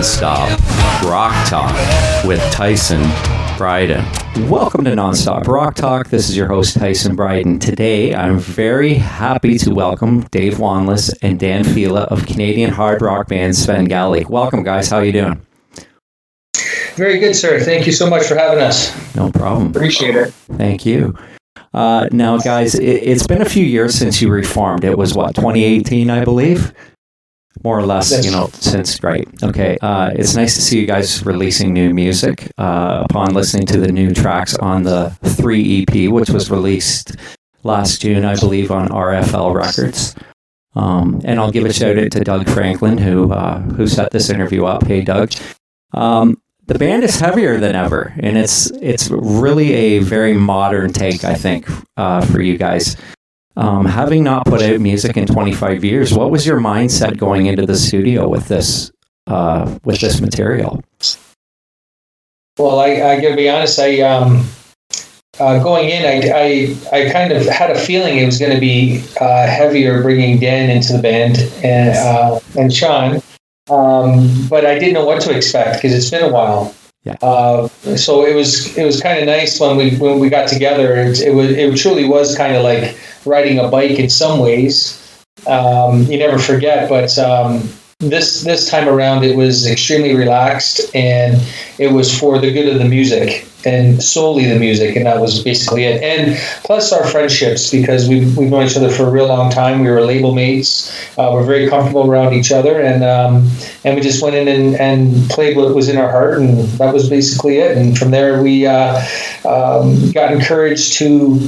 Non-Stop Rock Talk with Tyson Bryden. Welcome to Non-Stop Rock Talk. This is your host, Tyson Bryden. Today, I'm very happy to welcome Dave Wanless and Dan Fila of Canadian hard rock band Sven Gali. Welcome, guys. How are you doing? Very good, sir. Thank you so much for having us. No problem. Appreciate it. Thank you. Now, guys, it's been a few years since you reformed. It was, 2018, I believe? More or less, since, right. Okay. It's nice to see you guys releasing new music. Upon listening to the new tracks on the 3 EP, which was released last June, I believe, on RFL Records. And I'll give a shout out to Doug Franklin, who set this interview up. Hey, Doug. The band is heavier than ever, and it's really a very modern take, I think, for you guys. Having not put out music in 25 years, what was your mindset going into the studio with this material? Well, I got to be honest. Going in, I kind of had a feeling it was going to be heavier, bringing Dan into the band and Sean. But I didn't know what to expect because it's been a while. Yeah. So it was kind of nice when we got together. It truly was kind of like riding a bike in some ways. You never forget, but this time around it was extremely relaxed, and it was for the good of the music and solely the music, and that was basically it. And plus our friendships, because we've known each other for a real long time. We were label mates. We're very comfortable around each other, and we just went in and played what was in our heart, and that was basically it. And from there, we got encouraged to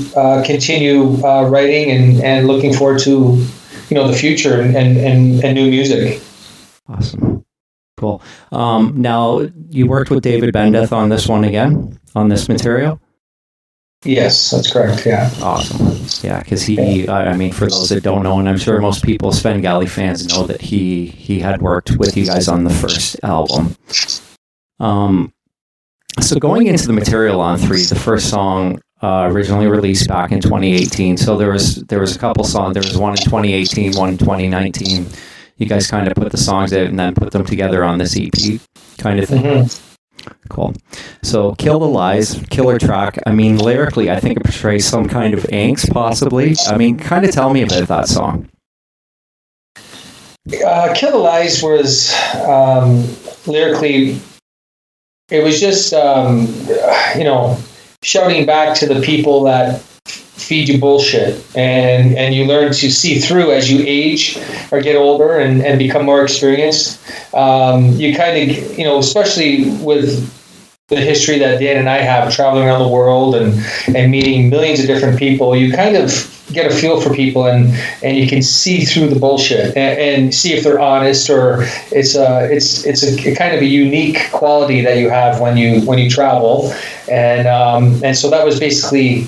continue writing and looking forward to the future and new music. Awesome. Cool. Now, you worked with David Bendeth on this one again, on this material? Yes, that's correct, yeah. Awesome. Yeah, because he, for those that don't know, and I'm sure most people, Sven Gali fans, know that he had worked with you guys on the first album. So going into the material on 3, the first song originally released back in 2018, so there was a couple songs. There was one in 2018, one in 2019. You guys kind of put the songs out and then put them together on this EP kind of thing. Mm-hmm. Cool. So Kill the Lies, killer track. Lyrically, I think it portrays some kind of angst, possibly. Kind of tell me about that song. Kill the Lies was lyrically, it was just, shouting back to the people that feed you bullshit, and you learn to see through as you age or get older and become more experienced. You kind of, especially with the history that Dan and I have, traveling around the world and meeting millions of different people, you kind of get a feel for people and you can see through the bullshit and see if they're honest, or it's a kind of a unique quality that you have when you travel, and so that was basically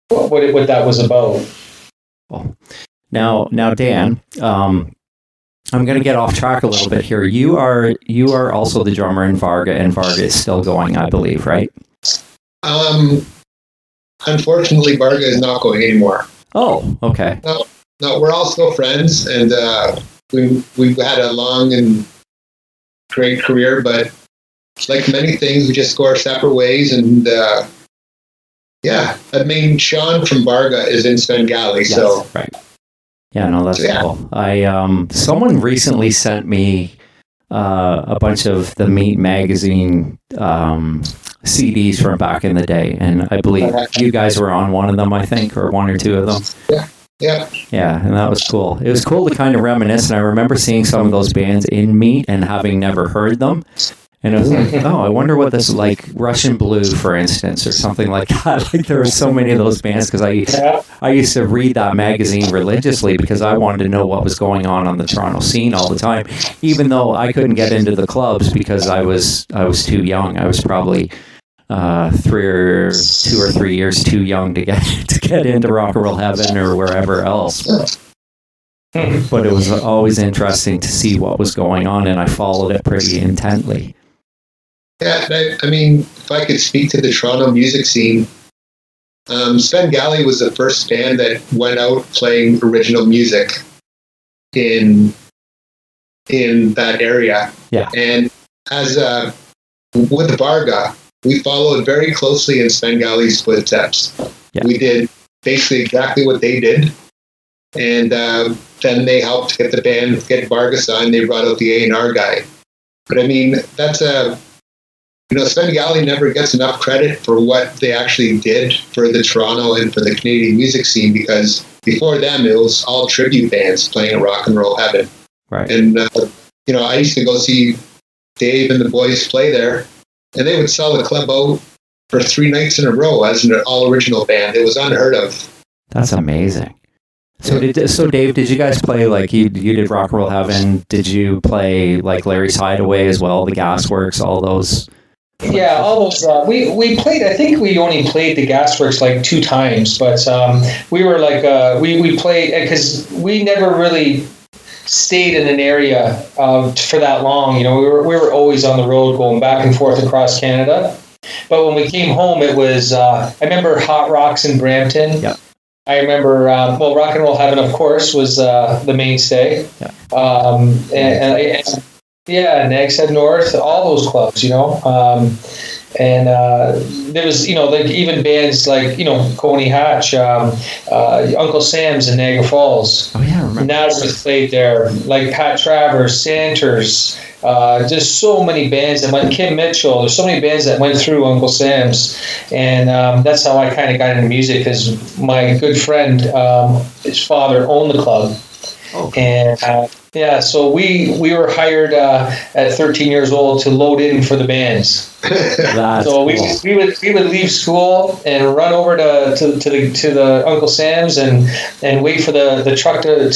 what that was about. Well, now Dan, I'm going to get off track a little bit here. You are also the drummer in Varga, and Varga is still going, I believe, right? Unfortunately, Varga is not going anymore. Oh, okay. No, we're all still friends, and we've had a long and great career, but like many things, we just go our separate ways. And Sean from Varga is in Sven Gali, yes, so right. Yeah, no, that's cool. Someone recently sent me a bunch of the Meat magazine CDs from back in the day, and I believe you guys were on one of them, I think, or one or two of them. Yeah, and that was cool. It was cool to kind of reminisce, and I remember seeing some of those bands in Meat and having never heard them. And it was like, I wonder what this, like Russian Blue, for instance, or something like that. Like, there were so many of those bands, because I used to read that magazine religiously because I wanted to know what was going on the Toronto scene all the time, even though I couldn't get into the clubs because I was too young. I was probably 2 or 3 years too young to get into Rock and Roll Heaven or wherever else. But it was always interesting to see what was going on, and I followed it pretty intently. Yeah, if I could speak to the Toronto music scene, Sven Gali was the first band that went out playing original music in in that area. Yeah. And as with Varga, we followed very closely in Sven Gali's footsteps. Yeah. We did basically exactly what they did. And then they helped get the band, get Varga signed. They brought out the A&R guy. But I mean, that's Sven Gali never gets enough credit for what they actually did for the Toronto and for the Canadian music scene, because before them, it was all tribute bands playing in rock and roll heaven. Right. And, I used to go see Dave and the boys play there, and they would sell the club out for 3 nights in a row as an all-original band. It was unheard of. That's amazing. So Dave, did you guys play, like, you did Rock and Roll Heaven? Did you play, like, Larry's Hideaway as well, the Gasworks, all those? Yeah, all those. We played. I think we only played the Gasworks like 2 times, but we were like we played because we never really stayed in an area for that long. We were always on the road, going back and forth across Canada. But when we came home, it was I remember Hot Rocks in Brampton. Yeah. I remember, Rock and Roll Heaven, of course, was the mainstay. Yeah. And Nags Head North, all those clubs, and there was, like even bands like, Coney Hatch, Uncle Sam's in Niagara Falls. Oh, yeah, I remember. Nazareth played there, like Pat Travers, Santers, just so many bands that went, Kim Mitchell, there's so many bands that went through Uncle Sam's. And that's how I kind of got into music, because my good friend, his father owned the club. Oh. And so we were hired at 13 years old to load in for the bands. So we would leave school and run over to the Uncle Sam's and wait for the truck to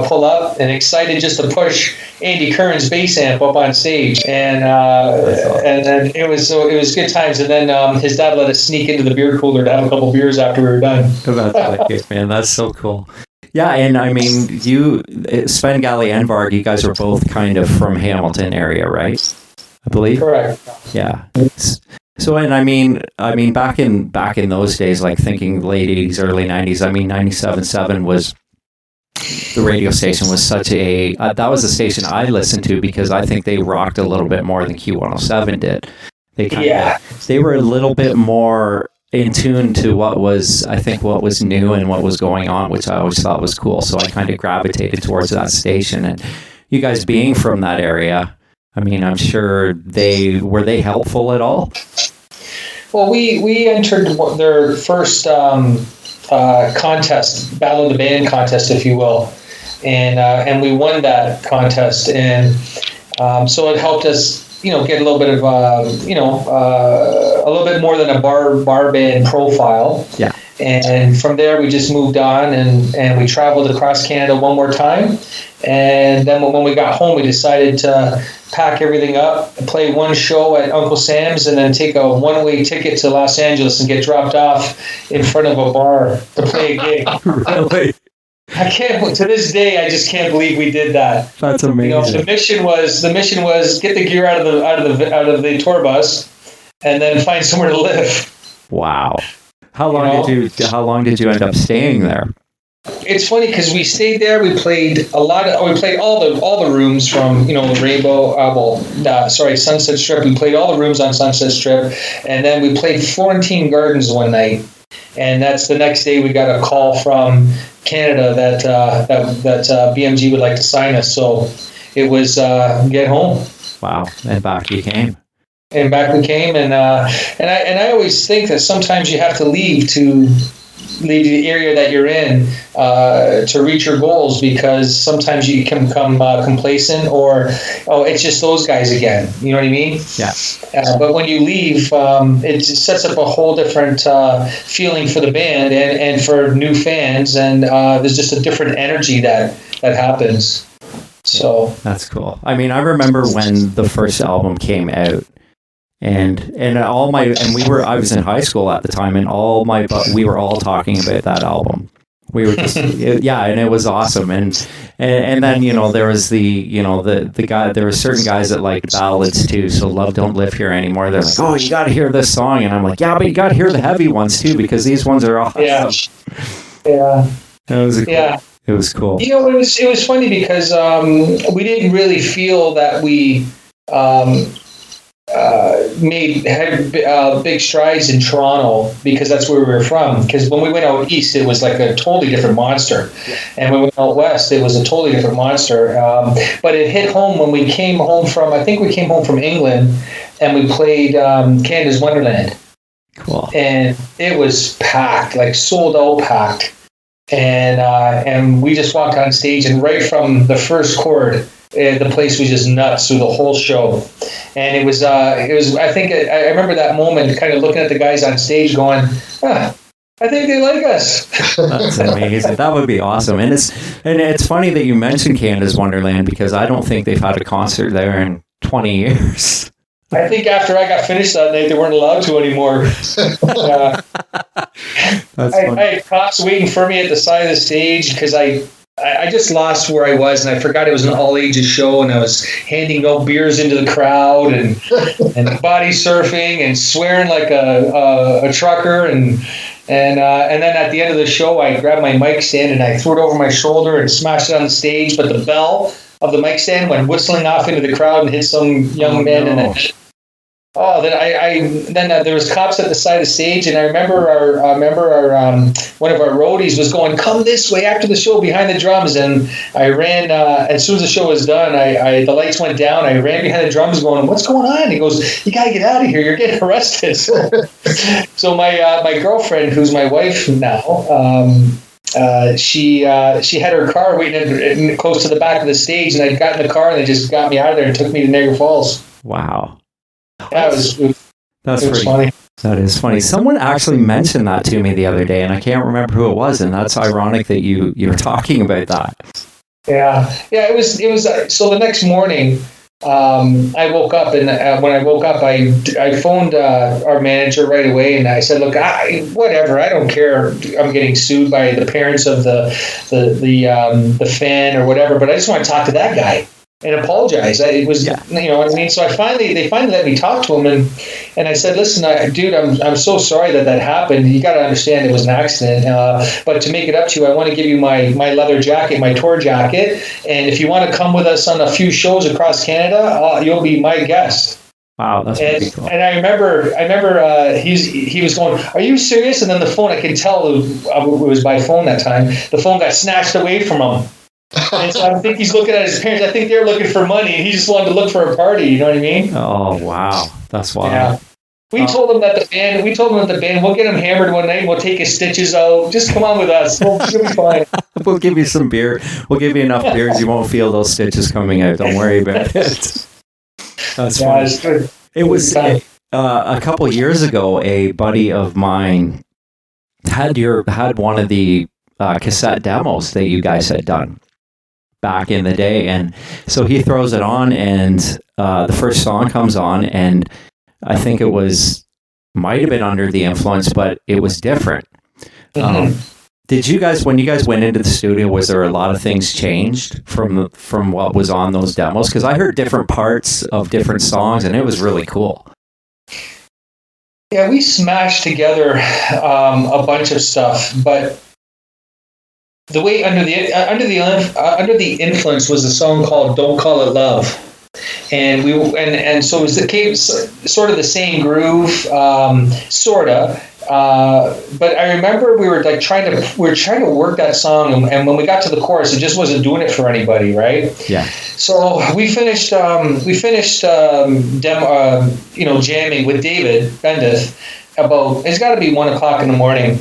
pull up, and excited just to push Andy Kern's bass amp up on stage. And then it was good times. And then his dad let us sneak into the beer cooler to have a couple beers after we were done. That's like, man, that's so cool. Yeah, and I mean, Sven Gali and Varg, you guys are both kind of from Hamilton area, right? I believe. Correct. Yeah. So, and I mean, back in those days, like thinking late '80s, early '90s. I mean, 97.7 was the radio station was such a that was the station I listened to, because I think they rocked a little bit more than Q107 did. They were a little bit more in tune to what was new and what was going on, which I always thought was cool. So I kind of gravitated towards that station. And you guys being from that area, I mean, I'm sure were they helpful at all? Well, we entered their first contest, Battle of the Band contest, if you will, and we won that contest, and so it helped us, get a little bit of a little bit more than a bar band profile. Yeah. And from there, we just moved on, and we traveled across Canada one more time. And then when we got home, we decided to pack everything up, play one show at Uncle Sam's, and then take a one-way ticket to Los Angeles and get dropped off in front of a bar to play a gig. Really? To this day, I just can't believe we did that. That's amazing. The mission was get the gear out of the tour bus, and then find somewhere to live. Wow. How long did you end up staying there? It's funny because we stayed there. We played all the rooms from Sunset Strip. We played all the rooms on Sunset Strip, and then we played Florentine Gardens one night. And that's the next day we got a call from Canada that BMG would like to sign us. So it was get home. Wow! And back you came. And back we came, and I always think that sometimes you have to leave the area that you're in to reach your goals, because sometimes you can become complacent, or it's just those guys again. You know what I mean? Yeah. But when you leave, it just sets up a whole different feeling for the band and for new fans, and there's just a different energy that happens. So that's cool. I mean, I remember when the first album came out. And I was in high school at the time, and we were all talking about that album. We were just and it was awesome. And then there was the guy. There were certain guys that liked ballads too. So Love Don't Live Here Anymore. They're like, oh, you got to hear this song, and I'm like, yeah, but you got to hear the heavy ones too, because these ones are awesome. Yeah. That was It was cool. You know, it was funny because we didn't really feel that we had big strides in Toronto because that's where we were from. Because when we went out east, it was like a totally different monster, and when we went out west, it was a totally different monster. But it hit home when we came home from. I think we came home from England, and we played Canada's Wonderland. Cool. And it was packed, like sold out, packed. And we just walked on stage, and right from the first chord, the place was just nuts through the whole show. And it was I think I remember that moment, kind of looking at the guys on stage, going, I think they like us. That's amazing. That would be awesome. And it's funny that you mentioned Canada's Wonderland, because I don't think they've had a concert there in 20 years. I think after I got finished that night, they weren't allowed to anymore. I had cops waiting for me at the side of the stage because I just lost where I was, and I forgot it was an all-ages show, and I was handing out beers into the crowd and body surfing and swearing like a trucker, and then at the end of the show, I grabbed my mic stand and I threw it over my shoulder and smashed it on the stage, but the bell of the mic stand went whistling off into the crowd and hit some young man in the head. Oh, then there was cops at the side of the stage, and I remember our one of our roadies was going, "Come this way after the show behind the drums," and I ran as soon as the show was done. The lights went down. I ran behind the drums, going, "What's going on?" He goes, "You gotta get out of here. You're getting arrested." So my girlfriend, who's my wife now. She had her car waiting close to the back of the stage, and I got in the car and they just got me out of there and took me to Niagara Falls. Wow. Yeah, it was funny. That is funny. Someone actually mentioned that to me the other day, and I can't remember who it was, and that's ironic that you were talking about that. Yeah. It was. So the next morning, I woke up, and when I woke up, I phoned our manager right away, and I said, "Look, whatever, I don't care. I'm getting sued by the parents of the fan or whatever, but I just want to talk to that guy and apologize." It was, you know what I mean? So they finally let me talk to him, and I said, "Listen, dude, I'm so sorry that happened. You got to understand it was an accident. But to make it up to you, I want to give you my leather jacket, my tour jacket, and if you want to come with us on a few shows across Canada, you'll be my guest." Wow, that's pretty cool. And I remember he was going, "Are you serious?" And then the phone, I could tell it was by phone that time. The phone got snatched away from him. And so I think he's looking at his parents. I think they're looking for money, and he just wanted to look for a party. You know what I mean? Oh wow, that's wild. Yeah. We told him that the band, we'll get him hammered one night. We'll take his stitches out. Just come on with us. We'll be fine. We'll give you some beer. We'll give you enough beers. You won't feel those stitches coming out. Don't worry about it. That's funny. It's good. It was a couple years ago. A buddy of mine had one of the cassette demos that you guys had done back in the day, and so he throws it on, and the first song comes on, and I think it might have been Under the Influence, but it was different. Mm-hmm. Did you guys, when you guys went into the studio, was there a lot of things changed from what was on those demos? Because I heard different parts of different songs, and it was really cool. Yeah, we smashed together a bunch of stuff, but the way Under the Influence was a song called "Don't Call It Love." And so it was sort of the same groove, sorta. But I remember we were trying to work that song, and when we got to the chorus, it just wasn't doing it for anybody, right? Yeah. So we finished jamming with David Wanless about, it's got to be 1:00 in the morning.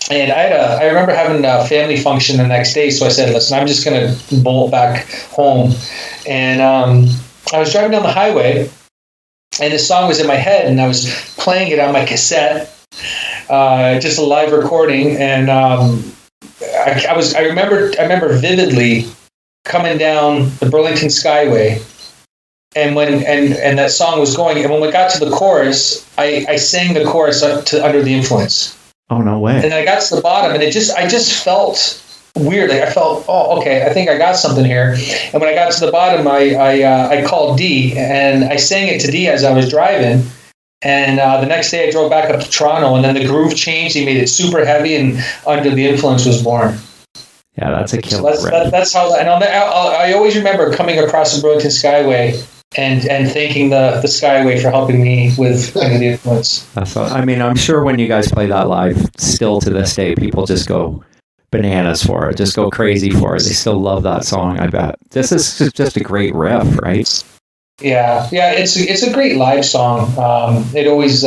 And I remember having a family function the next day, so I said, "Listen, I'm just going to bolt back home." And I was driving down the highway, and this song was in my head, and I was playing it on my cassette, just a live recording. And I remember vividly coming down the Burlington Skyway, and when that song was going, and when we got to the chorus, I sang the chorus to Under the Influence. Oh, no way. And I got to the bottom, and I just felt weird. Like I felt, oh, okay, I think I got something here. And when I got to the bottom, I called D, and I sang it to D as I was driving. And the next day I drove back up to Toronto, and then the groove changed. He made it super heavy, and Under the Influence was born. Yeah, that's a killer. So that's how. And I always remember coming across the Burlington Skyway and thanking the Skyway for helping me with the influence. I mean, I'm sure when you guys play that live, still to this day, people just go bananas for it, just go crazy for it. They still love that song, I bet. This is just a great riff, right? Yeah, it's a great live song. It always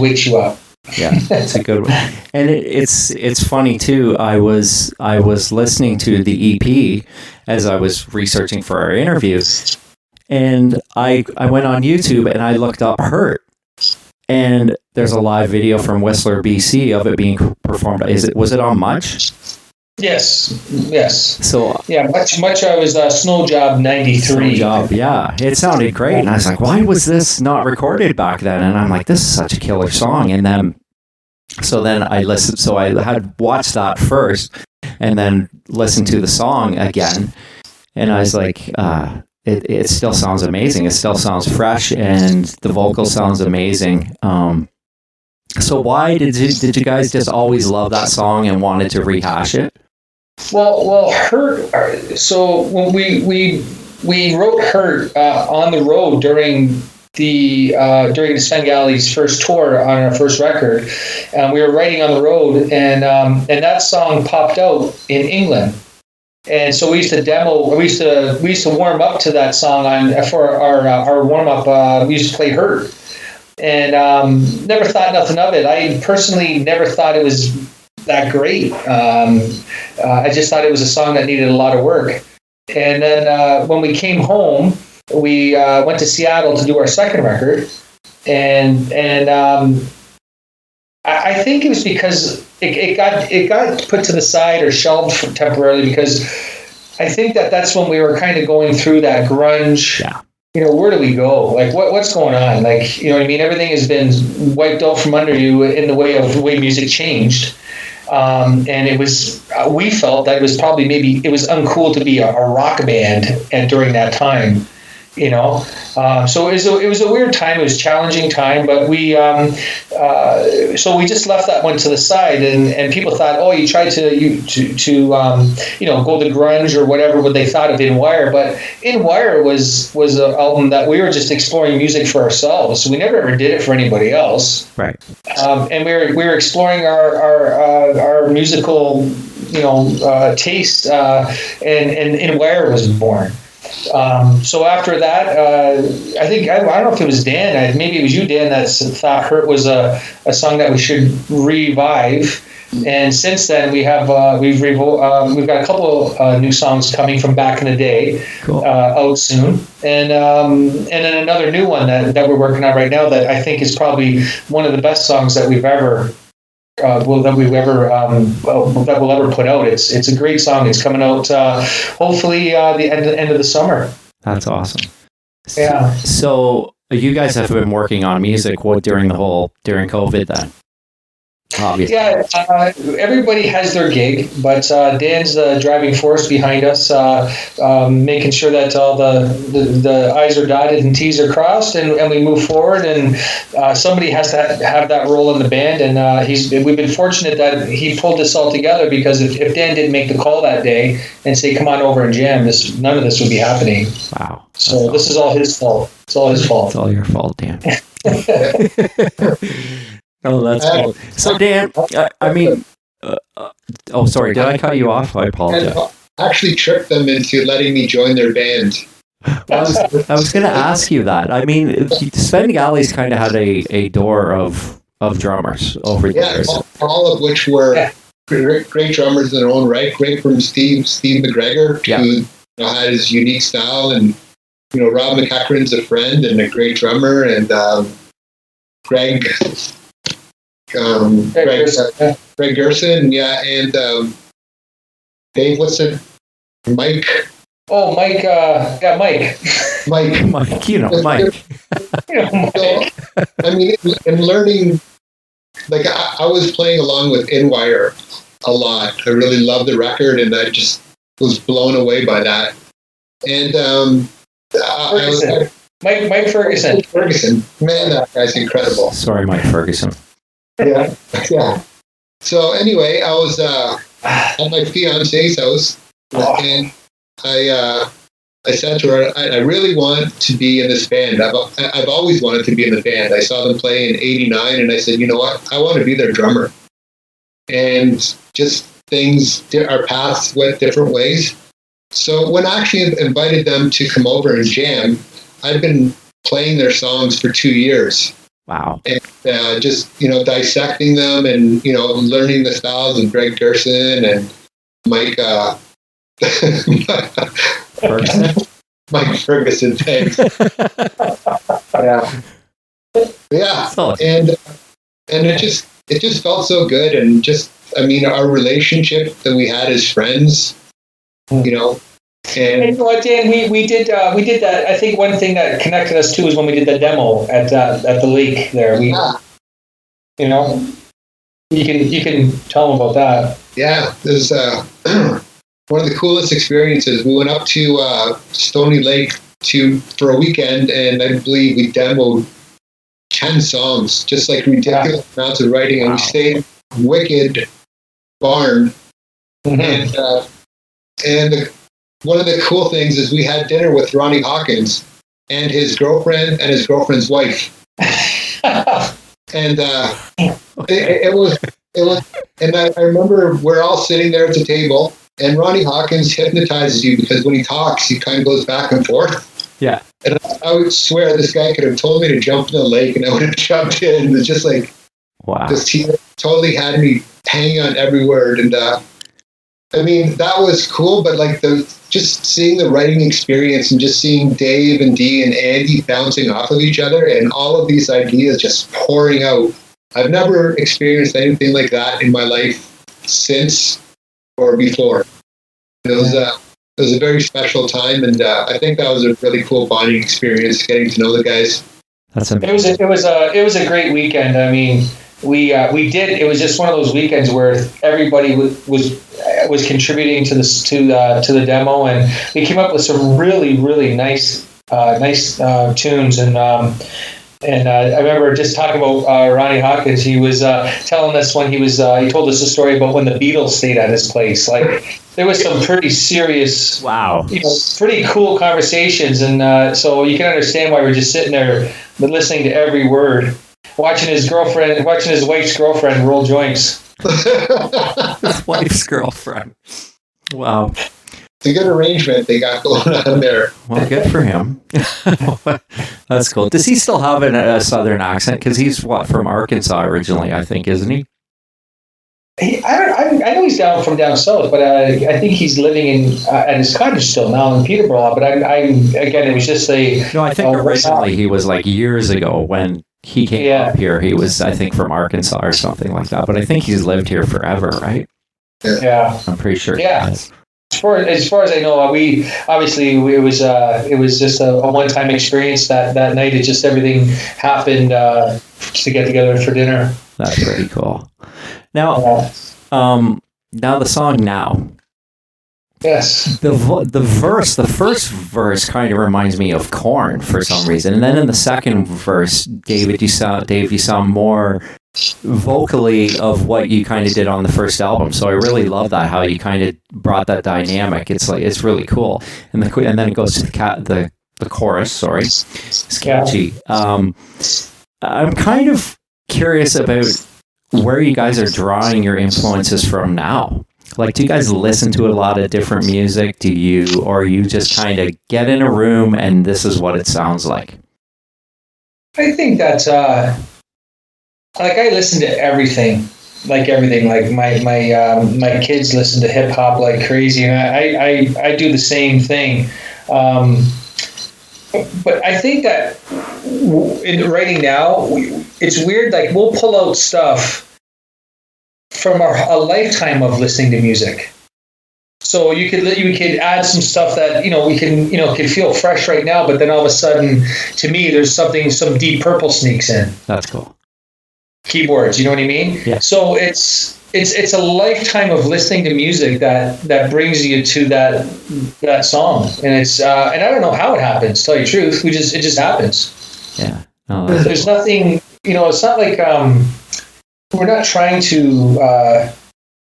wakes you up. Yeah, it's a good one. And it's funny too. I was listening to the EP as I was researching for our interview, and I went on YouTube and I looked up "Hurt," and there's a live video from Whistler, BC, of it being performed. Was it on Much? Yes. So yeah, much. I was Snow Job '93. Snow Job, yeah, it sounded great, and I was like, why was this not recorded back then? And I'm like, this is such a killer song. And then I listened. So I had watched that first, and then listened to the song again, and I was like, it still sounds amazing. It still sounds fresh, and the vocal sounds amazing. So why did you guys just always love that song and wanted to rehash it? Well, Hurt. So when we wrote Hurt on the road during the Sven Gali's first tour on our first record, we were writing on the road, and that song popped out in England, and so we used to warm up to that song for our warm up. We used to play Hurt, and never thought nothing of it. I personally never thought it was that great. I just thought it was a song that needed a lot of work. And then when we came home, we went to Seattle to do our second record, and I think it was because it got put to the side or shelved temporarily, because I think that's when we were kind of going through that grunge. Yeah. Where do we go? Like, what's going on? Like, what I mean? Everything has been wiped out from under you in the way music changed. And it was, we felt that it was probably it was uncool to be a rock band during that time, So it was a weird time. It was a challenging time, but so we just left that one to the side, and people thought, oh, you tried to go the grunge or whatever what they thought of In Wire, but In Wire was an album that we were just exploring music for ourselves. So we never ever did it for anybody else. Right. And we were exploring our musical, taste, and In Wire was born. So after that, I think, I don't know if it was Dan, maybe it was you, Dan, that thought Hurt was a song that we should revive. And since then, we've got a couple of new songs coming from back in the day, cool. Out soon, and then another new one that we're working on right now that I think is probably one of the best songs that we've ever. That we'll ever put out. It's a great song. It's coming out hopefully the end of the summer. That's awesome. Yeah. So you guys have been working on music during COVID then? Obviously. Yeah, everybody has their gig, but Dan's the driving force behind us, making sure that all the I's are dotted and T's are crossed, and we move forward. And somebody has to have that role in the band, and we've been fortunate that he pulled this all together, because if Dan didn't make the call that day and say, "Come on over and jam," none of this would be happening. Wow! So this is all his fault. It's all his fault. It's all your fault, Dan. Oh, that's cool. So, Dan, sorry, did I cut you off? I apologize. I actually tricked them into letting me join their band. I was going to ask you that. I mean, Sven Gali's kind of had a door of drummers over the years. All of which were great drummers in their own right. Great from Steve McGregor, who had his unique style, and Rob McEachran's a friend and a great drummer, and Greg Gerson, yeah, and Dave, Mike? Oh, Mike, Mike. Mike, Mike. Mike. So, I mean, and learning, like, I was playing along with In Wire a lot. I really loved the record, and I just was blown away by that. And Mike Ferguson. Ferguson, man, that guy's incredible. Sorry, Mike Ferguson. Yeah. So anyway, I was at my fiance's house, and I said to her, I really want to be in this band. I've always wanted to be in the band. I saw them play in '89, and I said, you know what? I want to be their drummer. And just our paths went different ways. So when I actually invited them to come over and jam, I'd been playing their songs for 2 years. Wow. And just, dissecting them and, learning the styles of Greg Gerson and Mike Ferguson. Mike Ferguson, thanks. Yeah. And it just felt so good, and just, our relationship that we had as friends, And you know what, Dan? We did that. I think one thing that connected us too is when we did the demo at the lake there. You can tell them about that. Yeah, there's one of the coolest experiences. We went up to Stony Lake for a weekend, and I believe we demoed 10 songs, just like ridiculous amounts of writing, and we stayed in Wicked Barn. Mm-hmm. And one of the cool things is we had dinner with Ronnie Hawkins and his girlfriend and his girlfriend's wife. And it was, and I remember we're all sitting there at the table, and Ronnie Hawkins hypnotizes you because when he talks, he kind of goes back and forth. Yeah. And I would swear this guy could have told me to jump in the lake, and I would have jumped in. It's just like, wow. He totally had me hanging on every word. And that was cool, but like just seeing the writing experience and just seeing Dave and Dee and Andy bouncing off of each other and all of these ideas just pouring out. I've never experienced anything like that in my life since or before. It was a very special time, and I think that was a really cool bonding experience, getting to know the guys. That's amazing. It was a great weekend. We did. It was just one of those weekends where everybody was contributing to the demo, and we came up with some really, really nice tunes. And I remember just talking about Ronnie Hawkins. He was telling us when he told us a story about when the Beatles stayed at his place. Like, there was some pretty serious, pretty cool conversations, and so you can understand why we're just sitting there listening to every word. Watching his wife's girlfriend roll joints. His wife's girlfriend. Wow. It's a good arrangement they got going on there. Well, good for him. That's cool. Does he still have a southern accent? Because he's from Arkansas originally, I think, isn't he? I know he's down south, but I think he's living at his cottage still now in Peterborough. But it was just I think originally he was like years ago when he came up here. He was, I think, from Arkansas or something like that. But I think he's lived here forever, right? Yeah, I'm pretty sure. Yeah. As far as I know, it was just a one-time experience that night. It just everything happened to get together for dinner. That's pretty cool. Now, now the song "Now." Yes. The first verse kind of reminds me of Korn for some reason, and then in the second verse, Dave, you sound more vocally of what you kind of did on the first album. So I really love that, how you kind of brought that dynamic. It's really cool, and then it goes to the chorus. Sorry, it's catchy. I'm kind of curious about where you guys are drawing your influences from now. Like, do you guys listen to a lot of different music? Or you just kind of get in a room and this is what it sounds like? I think that, I listen to everything. Like my kids listen to hip hop like crazy, and I do the same thing. But I think that in writing now, it's weird. Like, we'll pull out stuff from a lifetime of listening to music. So you could add some stuff that we can feel fresh right now, but then all of a sudden, to me, there's some Deep Purple sneaks in. That's cool. Keyboards, you know what I mean? Yeah. So it's a lifetime of listening to music that brings you to that song, and it's and I don't know how it happens. To tell you the truth, it just happens. Yeah. There's nothing. It's not like we're not trying to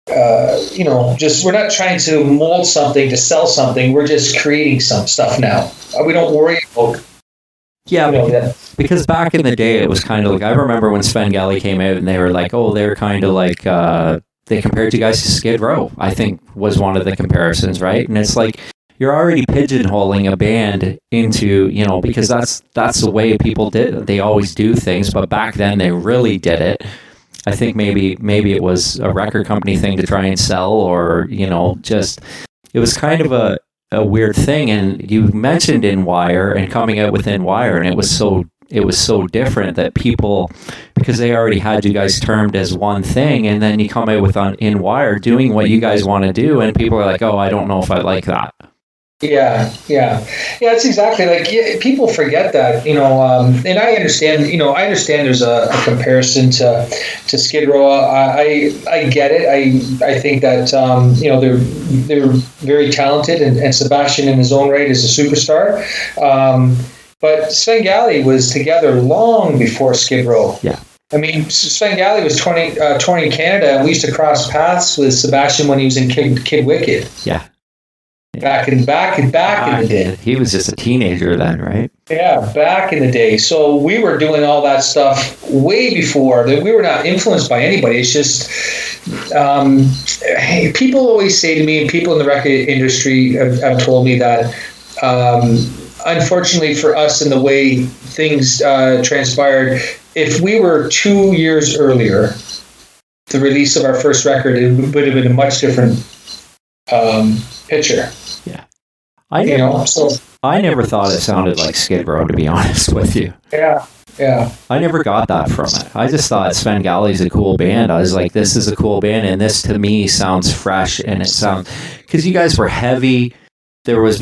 just we're not trying to mold something to sell something. We're just creating some stuff now. We don't worry about. Because back in the day, it was kind of like, I remember when Sven Gali came out and they were like, oh, they're kind of like, they compared you guys to Skid Row, I think was one of the comparisons, right? And it's like, you're already pigeonholing a band into, because that's the way people did. They always do things, but back then they really did it. I think maybe it was a record company thing to try and sell, or, just, it was kind of a weird thing. And you mentioned In Wire and coming out with In Wire, and it was so different that people, because they already had you guys termed as one thing, and then you come out with In Wire doing what you guys want to do, and people are like, oh, I don't know if I like that. Yeah. It's exactly like, people forget that, and I understand. I understand there's a comparison to Skid Row. I get it. I think that they're very talented, and Sebastian in his own right is a superstar. But Sven Gali was together long before Skid Row. Yeah. I mean, Sven Gali was touring Canada, and we used to cross paths with Sebastian when he was in Kid Wicked. Yeah. Back in the day. He was just a teenager then, right? Yeah, back in the day. So we were doing all that stuff way before. We were not influenced by anybody. It's just, people always say to me, and people in the record industry have told me that, unfortunately for us and the way things transpired, if we were 2 years earlier, the release of our first record, it would have been a much different picture. Yeah. I never thought it sounded like Skid Row, to be honest with you. Yeah. I never got that from it. I just thought Sven Gali's a cool band. I was like, this is a cool band, and this to me sounds fresh, and it sounds, because you guys were heavy. There was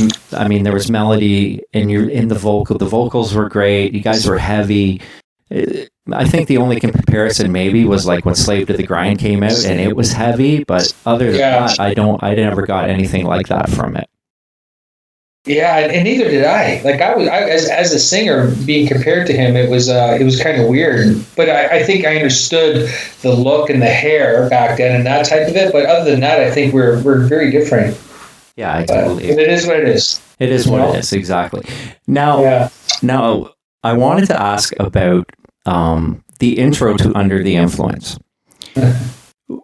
melody in the vocal. The vocals were great. You guys were heavy. I think the only comparison maybe was like when Slave to the Grind came out, and it was heavy. But other than that, I never got anything like that from it. Yeah, and neither did I. Like I as a singer being compared to him, it was kind of weird. But I think I understood the look and the hair back then and that type of it. But other than that, I think we're very different. Yeah, I totally. It is what it is. It is what it is, exactly. Now, I wanted to ask about the intro to Under the Influence.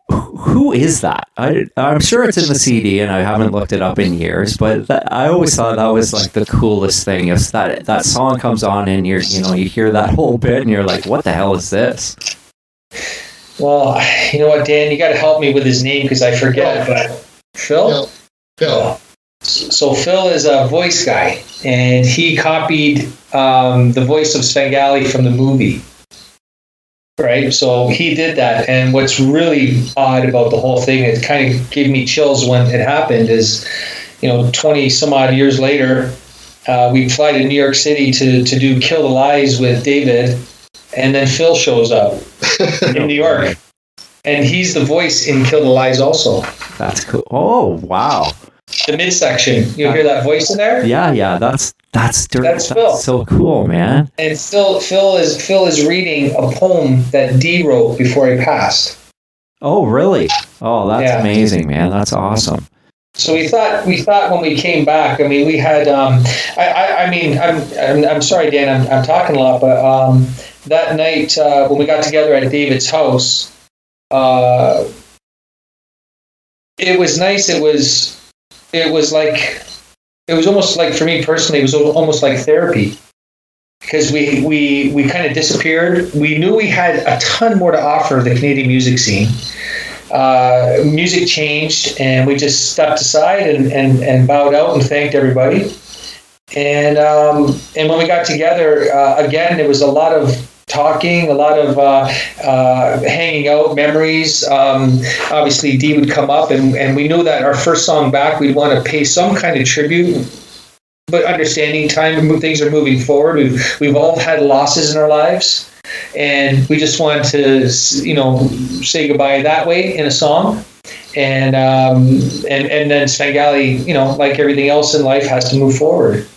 Who is that? I'm sure it's in the CD, and I haven't looked it up in years. But I always thought that was like the coolest thing. If that song comes on, and you hear that whole bit, and you're like, "What the hell is this?" Well, you know what, Dan, you got to help me with his name because I forget. But Phil. So Phil is a voice guy, and he copied the voice of Sven Gali from the movie. Right, so he did that, and what's really odd about the whole thing, it kind of gave me chills when it happened, is 20 some odd years later, we fly to New York City to do Kill the Lies with David, and then Phil shows up in New York, and he's the voice in Kill the Lies also. That's cool. Oh, wow. The midsection, you hear that voice in there? Yeah, that's Phil. So cool, man. And Phil is reading a poem that Dee wrote before he passed. Oh, really? Oh, that's amazing, man. That's awesome. So we thought when we came back, I mean, we had I'm sorry, Dan, I'm talking a lot, but that night when we got together at David's house, it was nice. It was almost like, for me personally, it was almost like therapy, because we kind of disappeared. We knew we had a ton more to offer the Canadian music scene. Music changed, and we just stepped aside and bowed out and thanked everybody. And when we got together again, there was a lot of talking, a lot of hanging out, memories. Obviously, Dee would come up, and we knew that our first song back, we'd want to pay some kind of tribute, but understanding things are moving forward. We've all had losses in our lives, and we just wanted to, say goodbye that way in a song. And then Sven Gali, like everything else in life, has to move forward.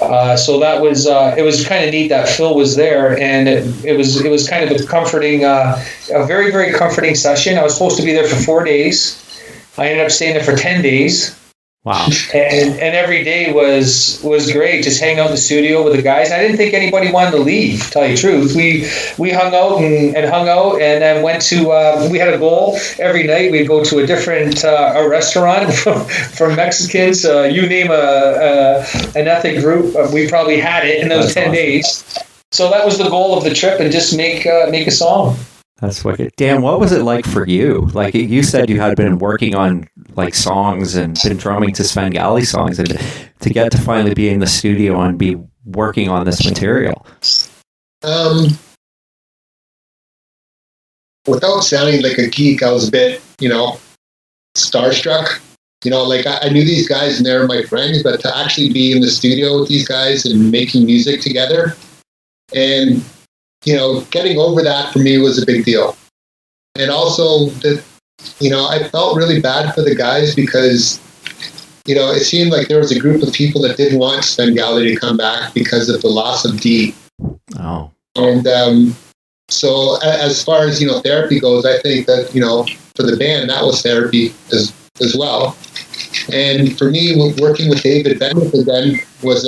So that was it was kind of neat that Phil was there, and it was kind of a comforting, a very very comforting session. I was supposed to be there for 4 days. I ended up staying there for 10 days. Wow. And every day was great, just hanging out in the studio with the guys. I didn't think anybody wanted to leave, to tell you the truth. We hung out and hung out, and then went to, we had a goal every night. We'd go to a different a restaurant from Mexicans, you name an ethnic group, we probably had it in those 10 days. So that was the goal of the trip, and just make a song. That's wicked. Dan, what was it like for you? Like you said, you had been working on like songs and been drumming to Sven Gali songs, and to get to finally be in the studio and be working on this material. Without sounding like a geek, I was a bit, starstruck. Like I knew these guys and they were my friends, but to actually be in the studio with these guys and making music together, and getting over that for me was a big deal. And also that, I felt really bad for the guys because, it seemed like there was a group of people that didn't want Sven Gali to come back because of the loss of D. Oh. And so as far as, therapy goes, I think that, for the band, that was therapy as well. And for me, working with David Bennett again was,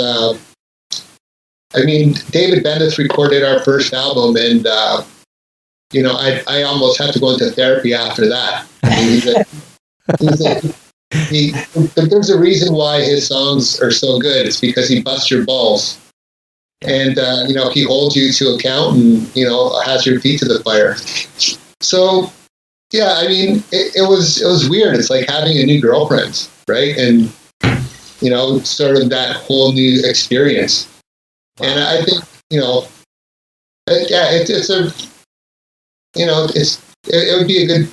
David Bennett recorded our first album, and I almost had to go into therapy after that. There's a reason why his songs are so good. It's because he busts your balls, and he holds you to account, and has your feet to the fire. So yeah, it was weird. It's like having a new girlfriend, right? And sort of that whole new experience. And I think, it would be a good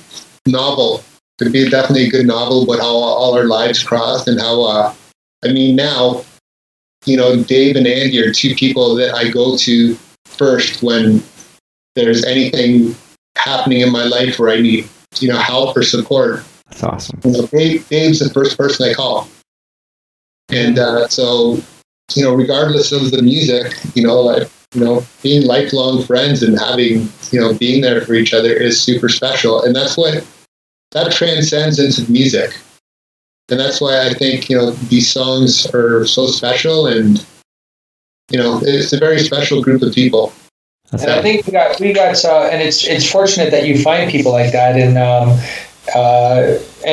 novel. It would be definitely a good novel about how all our lives crossed, and how, now, Dave and Andy are two people that I go to first when there's anything happening in my life where I need, help or support. That's awesome. Dave's the first person I call. And so, regardless of the music, being lifelong friends and having, being there for each other is super special. And that transcends into music. And that's why I think, these songs are so special, and, it's a very special group of people. And I think we got, and it's fortunate that you find people like that. And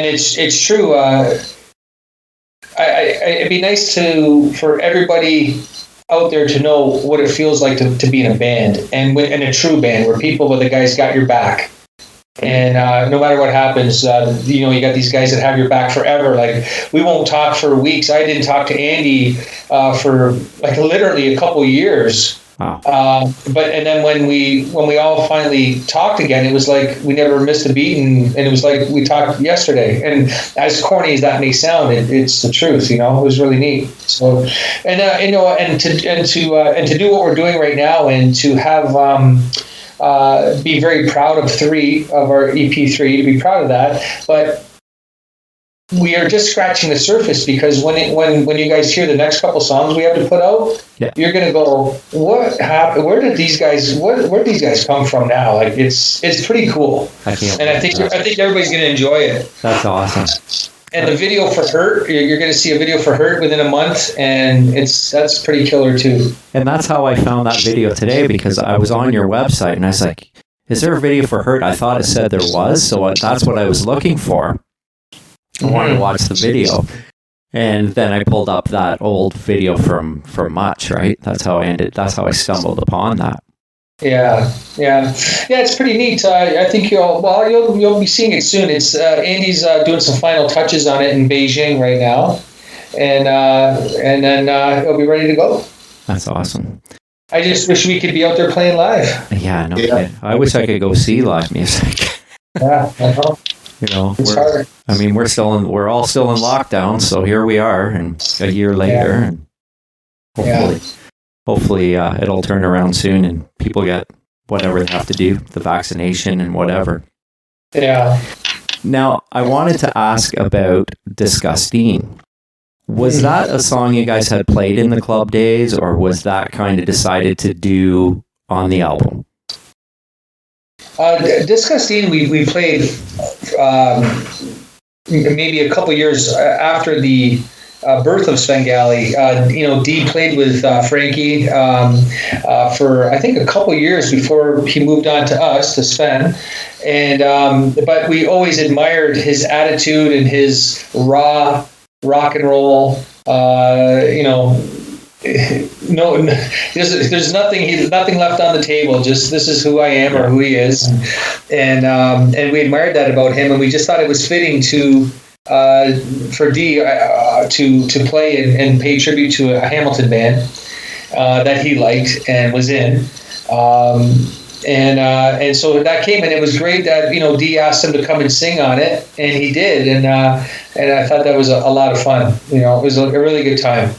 it's true. It'd be nice for everybody out there to know what it feels like to be in a band, and a true band where the guys got your back. And no matter what happens, you got these guys that have your back forever. Like, we won't talk for weeks. I didn't talk to Andy for like literally a couple years. Wow. And then when we all finally talked again, it was like we never missed a beat, and it was like we talked yesterday. And as corny as that may sound, it's the truth. It was really neat. So, and to do what we're doing right now, and to have be very proud of 3 of our EP3, to be proud of that, but we are just scratching the surface, because when you guys hear the next couple songs we have to put out, you're going to go, what happened? Where did these guys come from now? Like, it's pretty cool. I think everybody's going to enjoy it. That's awesome. And the video for Hurt, you're going to see a video for Hurt within a month, and that's pretty killer too. And that's how I found that video today, because I was on your website and I was like, is there a video for Hurt? I thought it said there was, so that's what I was looking for. I wanted to watch the video, and then I pulled up that old video from Much, right? That's how I stumbled upon that. Yeah, it's pretty neat. I think you'll be seeing it soon. It's Andy's doing some final touches on it in Beijing right now, and then it'll be ready to go. That's awesome. I just wish we could be out there playing live. Yeah, no kidding. I wish I could go see live music. Yeah, I know. It's hard. We're all still in lockdown, so here we are, and a year later, and hopefully it'll turn around soon, and people get whatever they have to do, the vaccination and whatever. Yeah. Now, I wanted to ask about Disgusting. Was that a song you guys had played in the club days, or was that kind of decided to do on the album? Disgusting, we played maybe a couple years after the birth of Sven Gali. Dee played with Frankie for I think a couple years before he moved on to us, to Sven. And but we always admired his attitude and his raw rock and roll. No, there's nothing left on the table. Just this is who I am or who he is, and we admired that about him, and we just thought it was fitting for Dee to play and pay tribute to a Hamilton band that he liked and was in. And so that came, and it was great that Dee asked him to come and sing on it, and he did, and I thought that was a lot of fun. It was a really good time.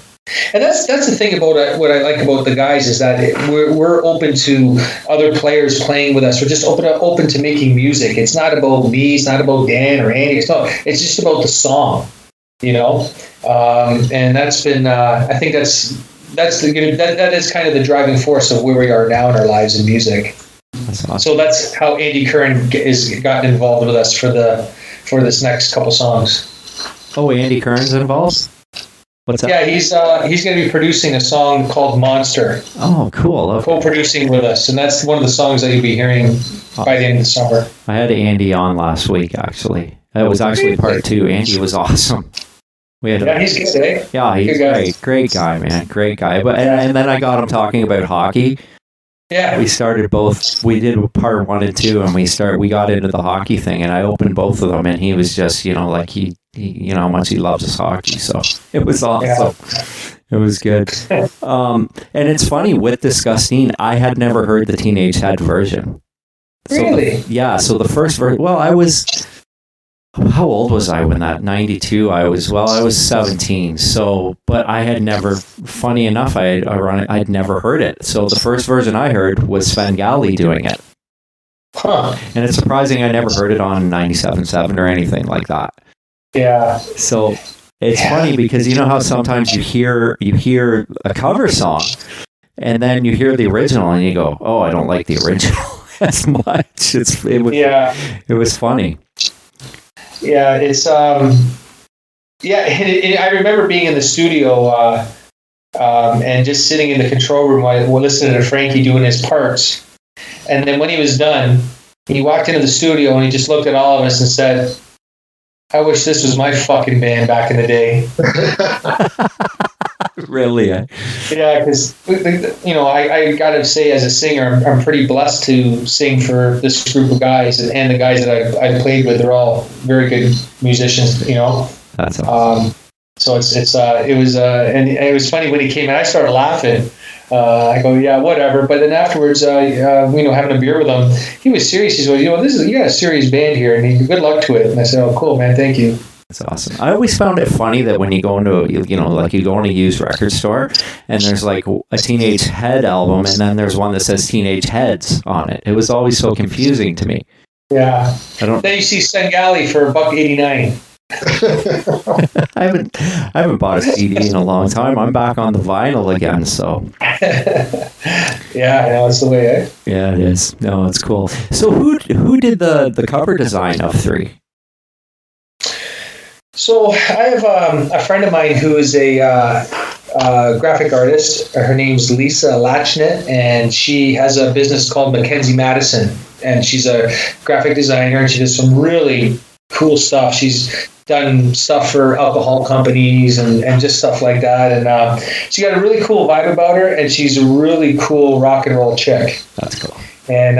And that's the thing about what I like about the guys is that we're open to other players playing with us. We're just open to making music. It's not about me. It's not about Dan or Andy. It's just about the song, And that's been I think that is kind of the driving force of where we are now in our lives in music. That's awesome. So that's how Andy Kern has gotten involved with us for this next couple songs. Oh, Andy Kern's involved? What's that? Yeah, he's going to be producing a song called Monster. Oh, cool. Okay. Co-producing with us, and that's one of the songs that you'll be hearing by the end of the summer. I had Andy on last week, actually. That was actually part 2. Andy was awesome. He's good, eh? Yeah, he's great. Great guy, man. Great guy. But and then I got him talking about hockey. Yeah. We started both. We did part 1 and 2, and we got into the hockey thing, and I opened both of them, and he was just, like he how much he loves his hockey. So it was awesome. Yeah. It was good. And it's funny with Disgusting, I had never heard the Teenage Head version. Really? So the first version. Well, I was. How old was I when that? 92. I was 17. So, but I had never. Funny enough, I'd never heard it. So the first version I heard was Sven Gali doing it. Huh. And it's surprising I never heard it on 97.7 or anything like that. Yeah. So it's funny because how sometimes you hear a cover song and then you hear the original and you go, "Oh, I don't like the original as much." It was funny. Yeah, it's and I remember being in the studio and just sitting in the control room while listening to Frankie doing his parts. And then when he was done, he walked into the studio and he just looked at all of us and said, "I wish this was my fucking band back in the day." Really? Eh? Yeah, because I gotta say, as a singer, I'm pretty blessed to sing for this group of guys, and the guys that I played with, they're all very good musicians. That's awesome. So and it was funny when he came in. I started laughing. I go, yeah, whatever. But then afterwards, having a beer with him, he was serious. He said, you got a serious band here, and good luck to it. And I said, oh, cool, man, thank you. That's awesome. I always found it funny that when you go into, you go in a used record store and there's like a Teenage Head album and then there's one that says Teenage Heads on it. It was always so confusing to me. Yeah. Then you see Sven Gali for $1.89. I haven't bought a CD in a long time. I'm back on the vinyl again, so. Yeah, that's the way, eh? Yeah, it is. No, it's cool. So who did the cover design of 3? So I have a friend of mine who is a graphic artist. Her name's Lisa Lachnet, and she has a business called Mackenzie Madison. And she's a graphic designer, and she does some really cool stuff. She's done stuff for alcohol companies and just stuff like that. And she got a really cool vibe about her, and she's a really cool rock and roll chick. That's cool. And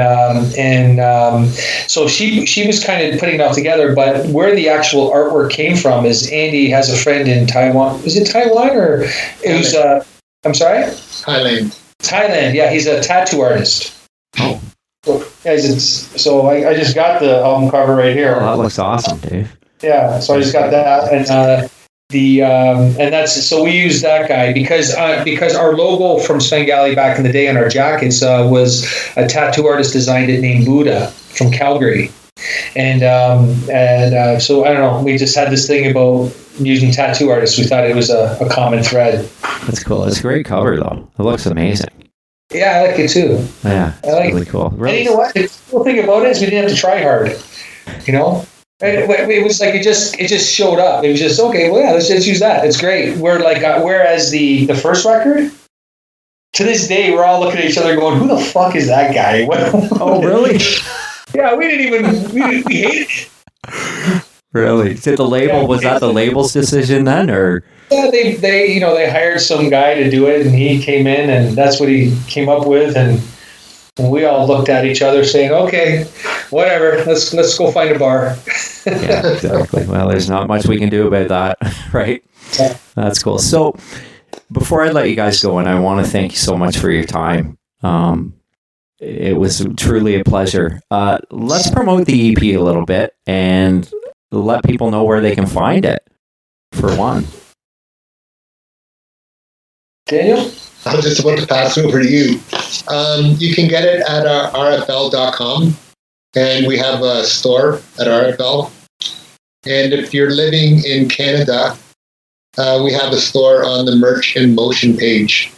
so she was kind of putting it all together, but where the actual artwork came from is Andy has a friend in Taiwan. Was it Taiwan or it was? I'm sorry. Thailand. Yeah, he's a tattoo artist. Oh. So I just got the album cover right here. Oh, that looks awesome, Dave. Yeah, so I just got that, and and that's so we use that guy because our logo from Sven Gali back in the day on our jackets was a tattoo artist designed it named Buddha from Calgary. And so I don't know. We just had this thing about using tattoo artists. We thought it was a common thread. That's cool. It's a great cover, though. It looks amazing. Yeah, I like it too. Yeah, it's really cool. And you know what? The cool thing about it is we didn't have to try hard. You know, it was like it just showed up. It was just okay. Well, yeah, let's just use that. It's great. We're like, whereas the first record, to this day, we're all looking at each other going, "Who the fuck is that guy?" Oh, really? Yeah, we hated it. Really? Did the label, was that the label's decision then, or? Yeah, they hired some guy to do it, and he came in, and that's what he came up with, and we all looked at each other saying, "Okay, whatever, let's go find a bar." Yeah, exactly. Well, there's not much we can do about that, right? Yeah. That's cool. So, before I let you guys go, and I want to thank you so much for your time. It was truly a pleasure. Let's promote the EP a little bit and let people know where they can find it, for one. Daniel? I'm just about to pass over to you. You can get it at rfl.com, and we have a store at RFL. And if you're living in Canada, we have a store on the Merch in Motion page.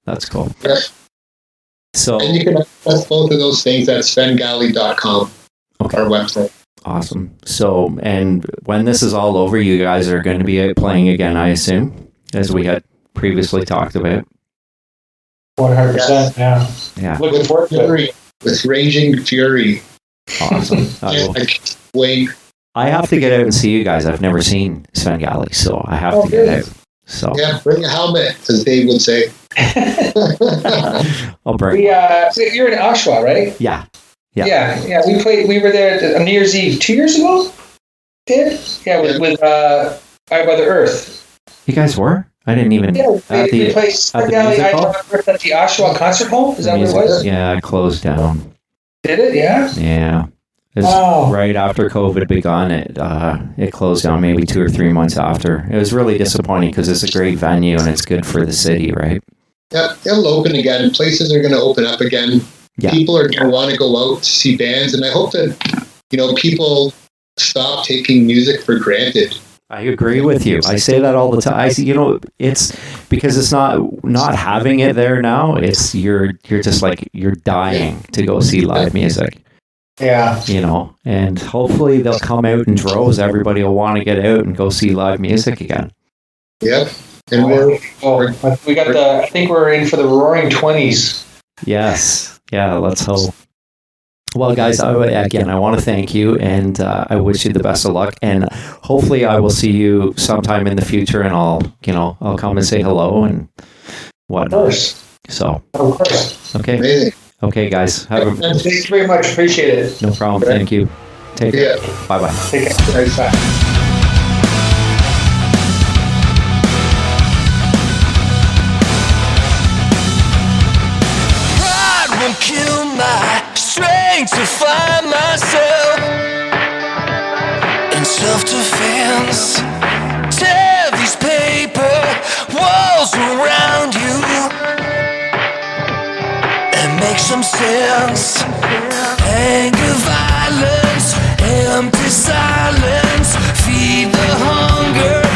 That's cool. Yeah. So, and you can access both of those things at svengali.com, okay. Our website. Awesome. So, and when this is all over, you guys are going to be playing again, I assume, as we had previously talked about. 100%. Yeah. Looking forward to it. With Raging Fury. Awesome. Wait. I have to get out and see you guys. I've never seen Sven Gali, so I have to get out. So yeah, bring a helmet, as Dave would say. I'll bring. You're in Oshawa, right? Yeah. We were there on New Year's Eve 2 years ago. With By the Earth. You guys were? I didn't even. Yeah, we played Sven Gali at the Oshawa Concert Hall. Is that what it was? Yeah, it closed down. Did it? Yeah. Yeah. Right after COVID begun, it closed down maybe 2 or 3 months after. It was really disappointing because it's a great venue and it's good for the city, right? Yeah, it'll open again. Places are going to open up again. Yeah. People are going to want to go out to see bands, and I hope that people stop taking music for granted. I agree with you. I say that all the time. It's because it's not having it there now. It's you're just like you're dying to go see live music. Yeah. And hopefully they'll come out in droves. Everybody will want to get out and go see live music again. Yep. And I think we're in for the Roaring 20s. Yes. Yeah, let's hope. Well, guys, I want to thank you, and I wish you the best of luck. And hopefully I will see you sometime in the future, and I'll come and say hello and whatnot. Of course. So. Of course. Okay. Amazing. Okay, guys. Thank you very much. Appreciate it. No problem. Thank you. Take care. Bye-bye. Take care. Bye. Pride won't kill my strength to find myself in self-defense. Tear these paper walls around you and make some sense. Anger, violence, empty silence, feed the hunger.